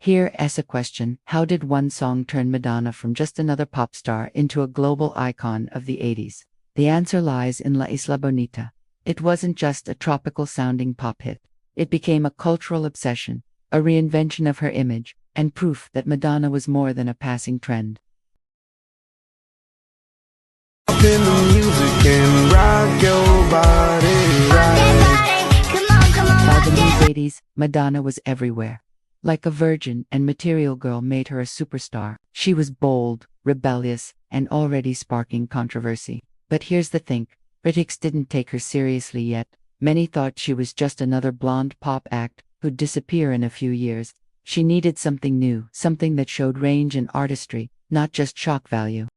Here's a question: how did one song turn Madonna from just another pop star into a global icon of the 80s? The answer lies in La Isla Bonita. It wasn't just a tropical-sounding pop hit. It became a cultural obsession, a reinvention of her image, and proof that Madonna was more than a passing trend. In the music and rock your body right. By the mid-80s, Madonna was everywhere. Like a virgin, and Material Girl made her a superstar. She was bold, rebellious, and already sparking controversy. But here's the thing: critics didn't take her seriously yet. Many thought she was just another blonde pop act who'd disappear in a few years. She needed something new, something that showed range and artistry, not just shock value.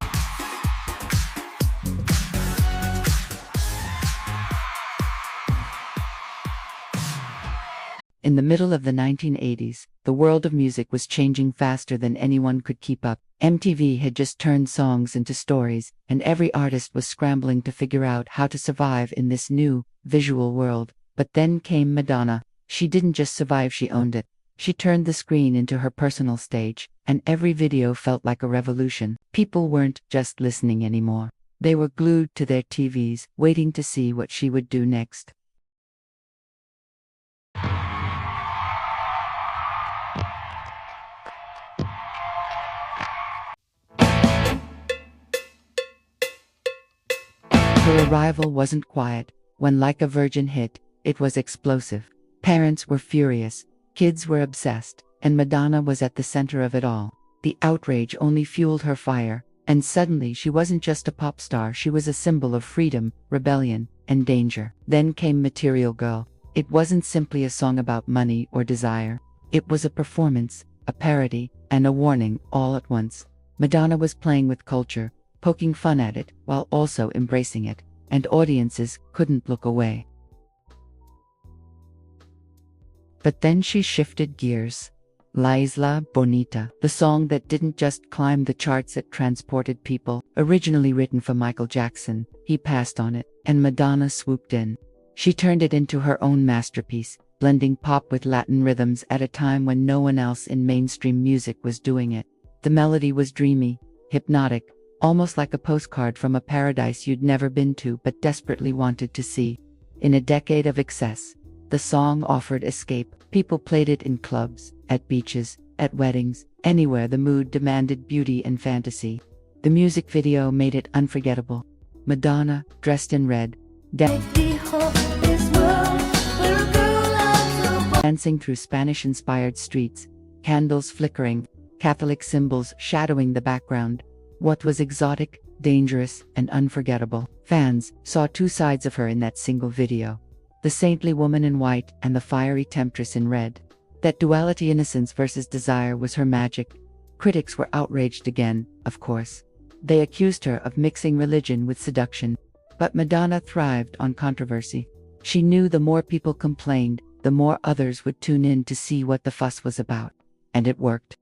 In the middle of the 1980s, the world of music was changing faster than anyone could keep up. MTV had just turned songs into stories, and every artist was scrambling to figure out how to survive in this new, visual world. But then came Madonna. She didn't just survive, she owned it. She turned the screen into her personal stage, and every video felt like a revolution. People weren't just listening anymore. They were glued to their TVs, waiting to see what she would do next. Her arrival wasn't quiet. When Like a Virgin hit, it was explosive. Parents were furious, kids were obsessed, and Madonna was at the center of it all. The outrage only fueled her fire, and suddenly she wasn't just a pop star, she was a symbol of freedom, rebellion, and danger. Then came Material Girl. It wasn't simply a song about money or desire. It was a performance, a parody, and a warning all at once. Madonna was playing with culture, poking fun at it while also embracing it, and audiences couldn't look away. But then she shifted gears. La Isla Bonita, the song that didn't just climb the charts, it transported people. Originally written for Michael Jackson, he passed on it, and Madonna swooped in. She turned it into her own masterpiece, blending pop with Latin rhythms at a time when no one else in mainstream music was doing it. The melody was dreamy, hypnotic, almost like a postcard from a paradise you'd never been to but desperately wanted to see. In a decade of excess, the song offered escape. People played it in clubs, at beaches, at weddings, anywhere the mood demanded beauty and fantasy. The music video made it unforgettable. Madonna, dressed in red, dancing through Spanish-inspired streets, candles flickering, Catholic symbols shadowing the background. What was exotic, dangerous, and unforgettable? Fans saw two sides of her in that single video: the saintly woman in white and the fiery temptress in red. That duality, innocence versus desire, was her magic. Critics were outraged again, of course. They accused her of mixing religion with seduction. But Madonna thrived on controversy. She knew the more people complained, the more others would tune in to see what the fuss was about. And it worked.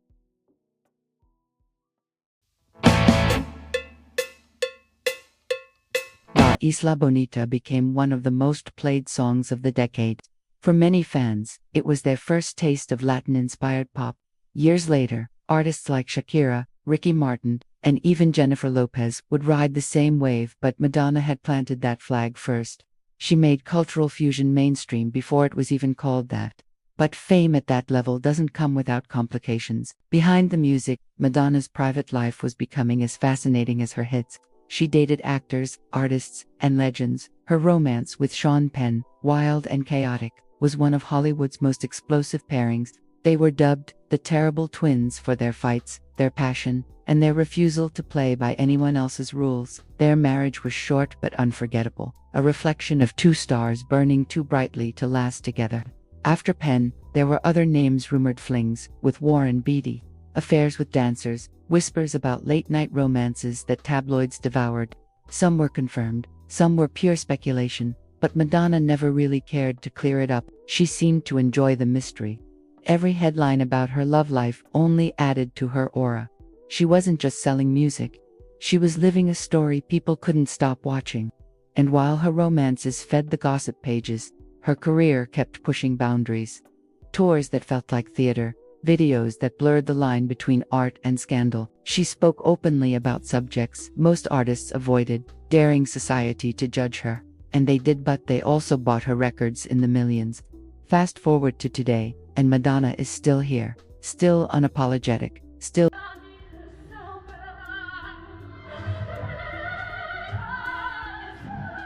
La Isla Bonita became one of the most played songs of the decade. For many fans, it was their first taste of Latin-inspired pop. Years later, artists like Shakira, Ricky Martin, and even Jennifer Lopez would ride the same wave, but Madonna had planted that flag first. She made cultural fusion mainstream before it was even called that. But fame at that level doesn't come without complications. Behind the music, Madonna's private life was becoming as fascinating as her hits. She dated actors, artists, and legends. Her romance with Sean Penn, wild and chaotic, was one of Hollywood's most explosive pairings. They were dubbed the Terrible Twins for their fights, their passion, and their refusal to play by anyone else's rules. Their marriage was short but unforgettable, a reflection of two stars burning too brightly to last together. After Penn, there were other names: rumored flings with Warren Beatty, affairs with dancers, whispers about late-night romances that tabloids devoured. Some were confirmed, some were pure speculation, but Madonna never really cared to clear it up. She seemed to enjoy the mystery. Every headline about her love life only added to her aura. She wasn't just selling music. She was living a story people couldn't stop watching. And while her romances fed the gossip pages, her career kept pushing boundaries. Tours that felt like theater, videos that blurred the line between art and scandal. She spoke openly about subjects most artists avoided, daring society to judge her. And they did, but they also bought her records in the millions. Fast forward to today, and Madonna is still here, still unapologetic, still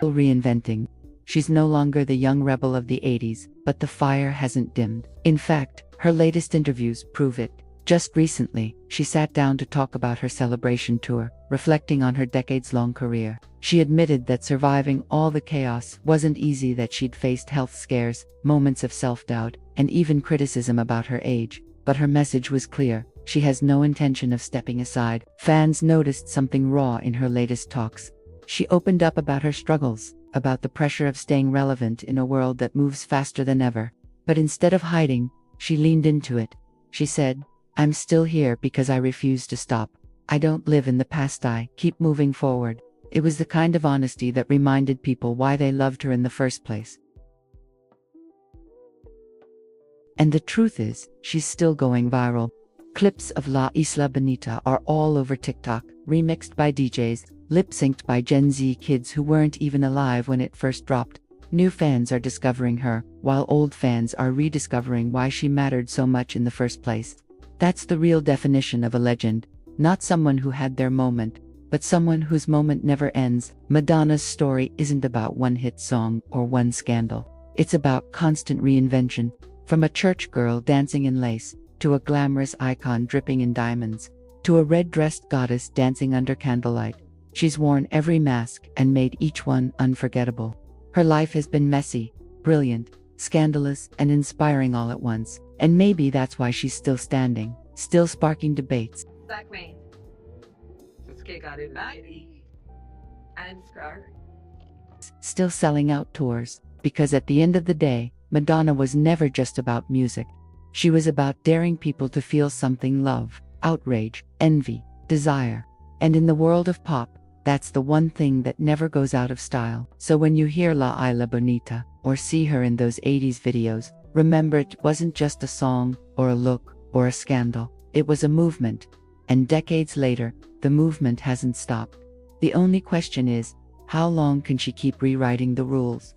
reinventing. She's no longer the young rebel of the 80s, but the fire hasn't dimmed. In fact, her latest interviews prove it. Just recently, she sat down to talk about her celebration tour, reflecting on her decades-long career. She admitted that surviving all the chaos wasn't easy, that she'd faced health scares, moments of self-doubt, and even criticism about her age. But her message was clear: she has no intention of stepping aside. Fans noticed something raw in her latest talks. She opened up about her struggles, about the pressure of staying relevant in a world that moves faster than ever. But instead of hiding, she leaned into it. She said, "I'm still here because I refuse to stop. I don't live in the past, I keep moving forward." It was the kind of honesty that reminded people why they loved her in the first place. And the truth is, she's still going viral. Clips of La Isla Bonita are all over TikTok, remixed by DJs, lip-synced by Gen Z kids who weren't even alive when it first dropped. New fans are discovering her, while old fans are rediscovering why she mattered so much in the first place. That's the real definition of a legend, not someone who had their moment, but someone whose moment never ends. Madonna's story isn't about one hit song or one scandal. It's about constant reinvention, from a church girl dancing in lace, to a glamorous icon dripping in diamonds, to a red-dressed goddess dancing under candlelight. She's worn every mask and made each one unforgettable. Her life has been messy, brilliant, scandalous, and inspiring all at once. And maybe that's why she's still standing, still sparking debates. Still selling out tours, because at the end of the day, Madonna was never just about music. She was about daring people to feel something: love, outrage, envy, desire. And in the world of pop, that's the one thing that never goes out of style. So when you hear La Isla Bonita, or see her in those 80s videos, remember, it wasn't just a song, or a look, or a scandal. It was a movement. And decades later, the movement hasn't stopped. The only question is, how long can she keep rewriting the rules?